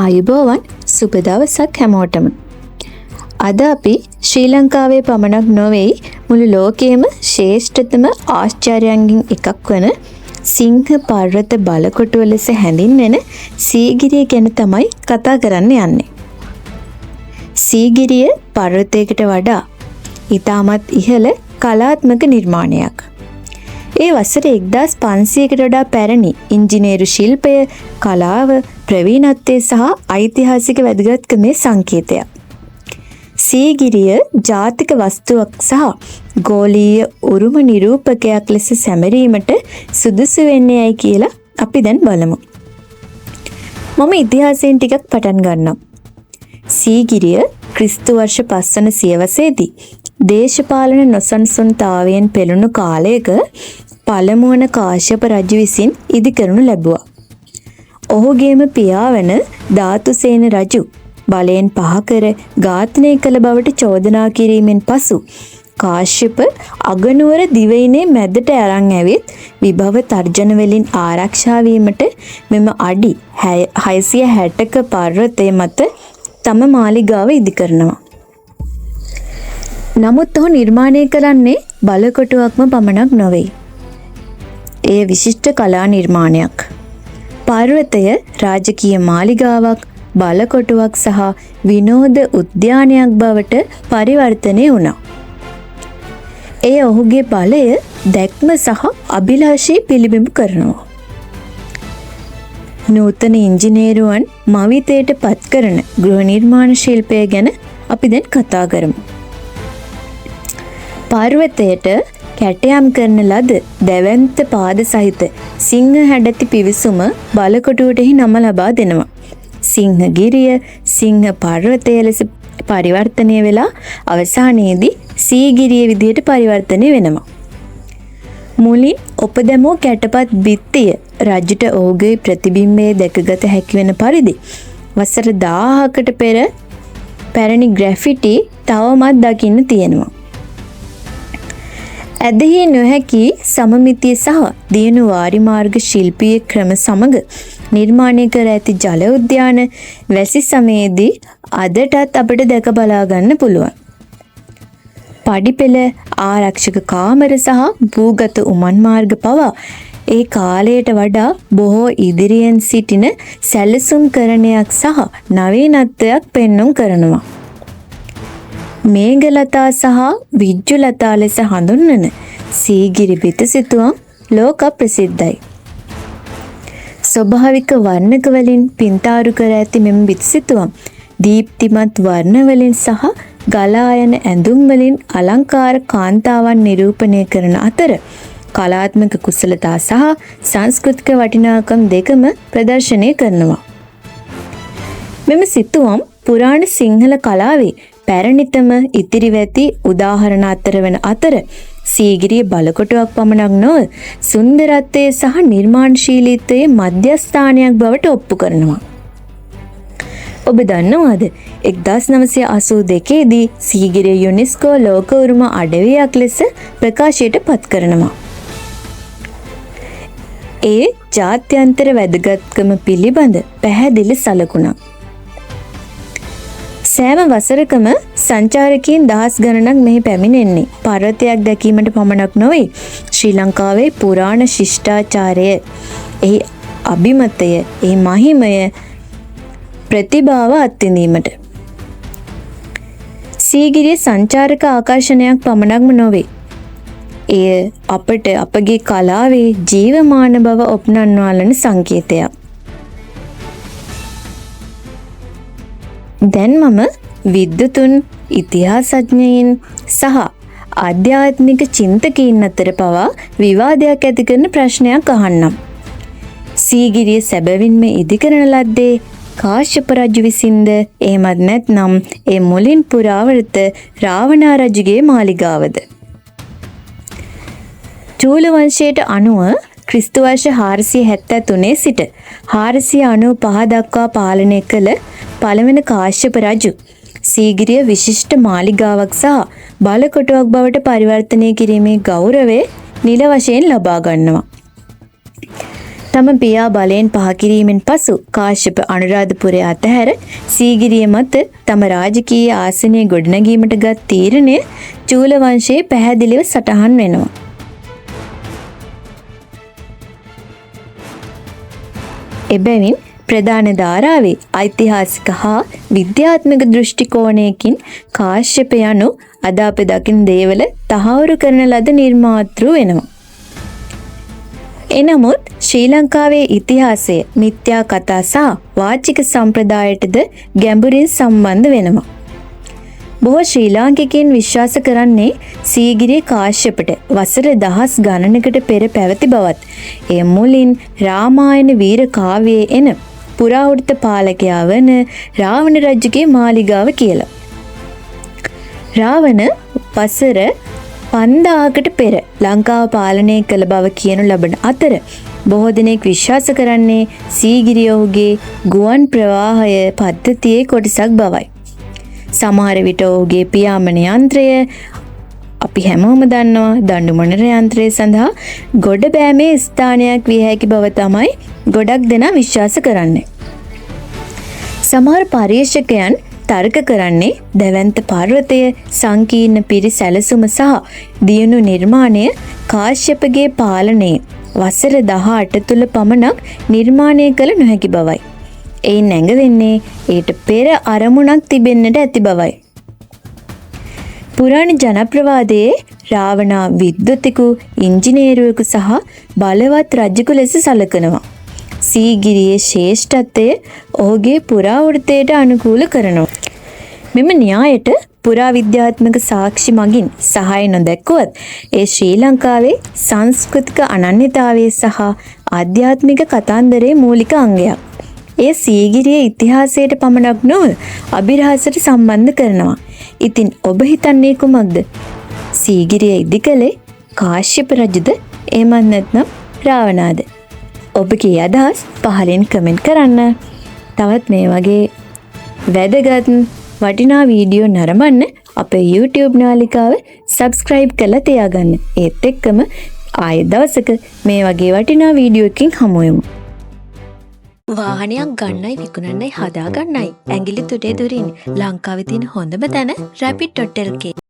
ආයුබෝවන් සුබ දවසක් හැමෝටම. අද අපි ශ්‍රී ලංකාවේ පමණක් නොවේ මුළු ලෝකයේම ශ්‍රේෂ්ඨතම ආශ්චර්යයන්ගෙන් එකක් වන සිංහ පර්වත බලකොටුව ලෙස හැඳින්වෙන සීගිරිය ගැන තමයි කතා කරන්න යන්නේ. සීගිරිය පර්වතයකට වඩා ඉතාමත් ඉහළ කලාත්මක නිර්මාණයක්. ඒ වසර 1500කට වඩා පැරණි ඉංජිනේරු ශිල්පය, කලාව, ප්‍රවීණත්වය සහ ඓතිහාසික වැදගත්කමේ සංකේතයක්. සීගිරිය ජාතික වස්තුවක් සහ ගෝලීය උරුම නිරූපකයක් ලෙස සැමරීමට සුදුසු වෙන්නේ ඇයි කියලා අපි දැන් බලමු. මම ඉතිහාසයෙන් ටිකක් පටන් ගන්නම්. සීගිරිය ක්‍රිස්තු වර්ෂ 5 වන සියවසේදී දේශපාලන නොසන්සුන්තාවයෙන් පෙළුණු කාලයක පළමු වන කාශ්‍යප රජු විසින් ඉදිකරනු ලැබුවා. ඔහුගේම පියා වන ධාතුසේන රජු බලයෙන් පහ කර ඝාතනය කළ බවට චෝදනා කිරීමෙන් පසු කාශ්‍යප අගනුවර දිවයිනේ මැදට අරන් ඇවිත් විභව තර්ජන වලින් ආරක්ෂා වීමට මෙම අඩි 660ක පර්වතය මත තම මාලිගාව ඉදිකරනවා. නමුත් ඔහු නිර්මාණය කරන්නේ බලකොටුවක්ම පමණක් නොවේ. එය විශිෂ්ට කලා නිර්මාණයක්. පර්වතය රාජකීය මාලිගාවක්, බලකොටුවක් සහ විනෝද උද්‍යානයක් බවට පරිවර්තනය වුණා. එය ඔහුගේ බලය, දැක්ම සහ අභිලාෂය පිළිබිඹු කරනවා. නූතන ඉංජිනේරුවන් මවිතයට පත් කරන ගෘහ නිර්මාණ ශිල්පය ගැන අපි දැන් කතා කරමු. පර්වතයට කැටයම් කරන ලද දැවැන්ත පාද සහිත සිංහ හැඩති පිවිසුම බලකොටුවටෙහි නම ලබා දෙනවා. සිංහගිරිය සිංහ පර්වතය ලෙස පරිවර්තනය වෙලා අවසානයේදී සීගිරිය විදියට පරිවර්තනය වෙනවා. මුලින් ඔපදැමෝ කැටපත් බිත්තිය රජුට ඔහුගේ ප්‍රතිබිම්බය දැකගත හැකි වෙන පරිදි වසර 1000කට පෙර පැරණි ග්‍රැෆිටි තවමත් දකින්න තියෙනවා. ඇදහිය නොහැකි සමමිතිය සහ දියුණු වාරිමාර්ග ශිල්පීය ක්‍රම සමග නිර්මාණය කර ඇති ජල උද්‍යාන වැසි සමයේදී අදටත් අපිට දැක බලා ගන්න පුළුවන්. පඩිපෙළ, ආරක්ෂක කාමර සහ භූගත උමන් මාර්ග පවා ඒ කාලයට වඩා බොහෝ ඉදිරියෙන් සිටින සැලසුම්කරණයක් සහ නවීනත්වයක් පෙන්눔 කරනවා. මේඝලතා සහ විජ්ජුලතා ලෙස හඳුන්වන සීගිරි බිතුසිතුවම් ලෝක ප්‍රසිද්ධයි. ස්වභාවික වර්ණක වලින් පින්තාරු කර ඇති මෙම බිතුසිතුවම් දීප්තිමත් වර්ණ වලින් සහ ගලා යන ඇඳුම් වලින් අලංකාර කාන්තාවන් නිරූපණය කරන අතර කලාත්මක කුසලතා සහ සංස්කෘතික වටිනාකම් දෙකම ප්‍රදර්ශනය කරනවා. මෙම සිතුවම් පුරාණ සිංහල කලාවේ පැරණිතම ඉතිරි වැති උදාහරණ අතර වන අතර සීගිරිය බලකොටුවක් පමණක් නොව සුන්දරත්වයේ සහ නිර්මාණශීලීත්වයේ මධ්‍යස්ථානයක් බවට ඔප්පු කරනවා. ඔබ දන්නවාද 1982 දී සීගිරිය යුනෙස්කෝ ලෝක උරුම අඩවියක් ලෙස ප්‍රකාශයට පත් කරනවා. ඒ ජාත්‍යන්තර වැදගත්කම පිළිබඳ පැහැදිලි සලකුණක්. සෑම වසරකම සංචාරකයන් දහස් ගණනක් මෙහි පැමිණෙන්නේ පර්වතයක් දැකීමට පමණක් නොවේ, ශ්‍රී ලංකාවේ පුරාණ ශිෂ්ටාචාරය, එහි අභිමතය, එහි මහිමය, ප්‍රතිභාව අත්විඳීමට. සීගිරිය සංචාරක ආකර්ෂණයක් පමණක්ම නොවේ, එය අපට අපගේ කලාවේ ජීවමාන බව ඔප්නන්වාලන සංකේතයක්. දැන් මම විද්වතුන්, ඉතිහාසඥයින් සහ ආධ්‍යාත්මික චින්තකයින් අතර පවා විවාදයක් ඇති කරන ප්‍රශ්නයක් අහන්නම්. සීගිරිය සැබවින්ම ඉදිකරන ලද්දේ කාශ්‍යප රජු විසින්ද, එහෙමත් නැත්නම් ඒ මුලින් පුරාවෘත රාවණා රජුගේ මාලිගාවද? චූල වංශයට අනුව ක්‍රිස්තු වර්ෂ 473 සිට 495 දක්වා පාලනය කළ පළවෙනි කාශ්‍යප රජු සීගිරිය විශිෂ්ට මාලිගාවක් සහ බලකොටුවක් බවට පරිවර්තනය කිරීමේ ගෞරවය නිල වශයෙන් ලබා ගන්නවා. තම පියා බලයෙන් පහ කිරීමෙන් පසු කාශ්‍යප අනුරාධපුරය අතහැර සීගිරිය මත තම රාජකීය ආසනය ගොඩනැගීමට ගත් තීරණය චූල වංශයේ පැහැදිලිව සටහන් වෙනවා. එබැවින් ප්‍රධාන ධාරාවේ ඓතිහාසික හා විද්‍යාත්මක දෘෂ්ටි කෝණයකින් කාශ්‍යප යනු අද අප දකින දේවල තහවුරු කරන ලද නිර්මාතෘ වෙනවා. එනමුත් ශ්‍රී ලංකාවේ ඉතිහාසය මිත්‍යා කතා සහ වාචික සම්ප්‍රදායටද ගැඹුරින් සම්බන්ධ වෙනවා. බොහෝ ශ්‍රී ලාංකිකයන් විශ්වාස කරන්නේ සීගිරිය කාශ්‍යපට වසර දහස් ගණනකට පෙර පැවති බවත් එය මුලින් රාමායන වීර කාව්‍යයේ එන පුරාවෘත්ත පාලකයා වන රාවණ රජුගේ මාලිගාව කියලා. රාවණ වසර 5000කට පෙර ලංකාව පාලනය කළ බව කියනු ලබන අතර බොහෝ දෙනෙක් විශ්වාස කරන්නේ සීගිරිය ඔහුගේ ගුවන් ප්‍රවාහය පද්ධතියේ කොටසක් බවයි. සමහර විට ඔහුගේ පියාඹන යන්ත්‍රය අපි හැමෝම දන්නවා දඬුමොනර යන්ත්‍රය සඳහා ගොඩ බෑමේ ස්ථානයක් විය හැකි බව තමයි ගොඩක් දෙනා විශ්වාස කරන්නේ. සමහර පර්යේෂකයන් තර්ක කරන්නේ දැවැන්ත පර්වතය සංකීර්ණ පිරි සැලසුම සහ දියුණු නිර්මාණය කාශ්‍යපගේ පාලනයේ වසර 18 තුල පමණක් නිර්මාණය කළ නොහැකි බවයි. එයින් නැඟවෙන්නේ ඊට පෙර අරමුණක් තිබෙන්නට ඇති බවයි. පුරාණ ජනප්‍රවාදයේ රාවණා විද්වතෙකු ඉංජිනේරුවෙකු සහ බලවත් රජෙකු ලෙස සැලකනවා. සීගිරියේ ශ්‍රේෂ්ඨත්වය ඔහුගේ පුරාවෘත්තයට අනුකූල කරනවා. මෙම න්‍යායට පුරාවිද්‍යාත්මක සාක්ෂි මගින් සහාය නොදැක්වුවත් ඒ ශ්‍රී ලංකාවේ සංස්කෘතික අනන්‍යතාවය සහ ආධ්‍යාත්මික කතන්දරයේ මූලික අංගයක්. ඒ සීගිරියේ ඉතිහාසයට පමණක් නොව අභිරහසට සම්බන්ධ කරනවා. ඉතින් ඔබ හිතන්නේ කුමක්ද? සීගිරිය ඉදිකලේ කාශ්‍යප රජුද? එහෙමත් නැත්නම් රාවණාද? ඔබගේ අදහස් පහලින් කමෙන්ට් කරන්න. තවත් මේ වගේ වැදගත් වටිනා වීඩියෝ නරඹන්න අපේ YouTube නාලිකාව subscribe කරලා තියාගන්න. ඒත් එක්කම ආයෙ දවසක මේ වගේ වටිනා වීඩියෝ එකකින් හමු වෙමු. වාහනයක් ගන්නයි විකුණන්නයි හදා ගන්නයි ඇඟිලි තුඩේ දුරින් ලංකාවේ තියෙන හොඳම තැන Rapid.lk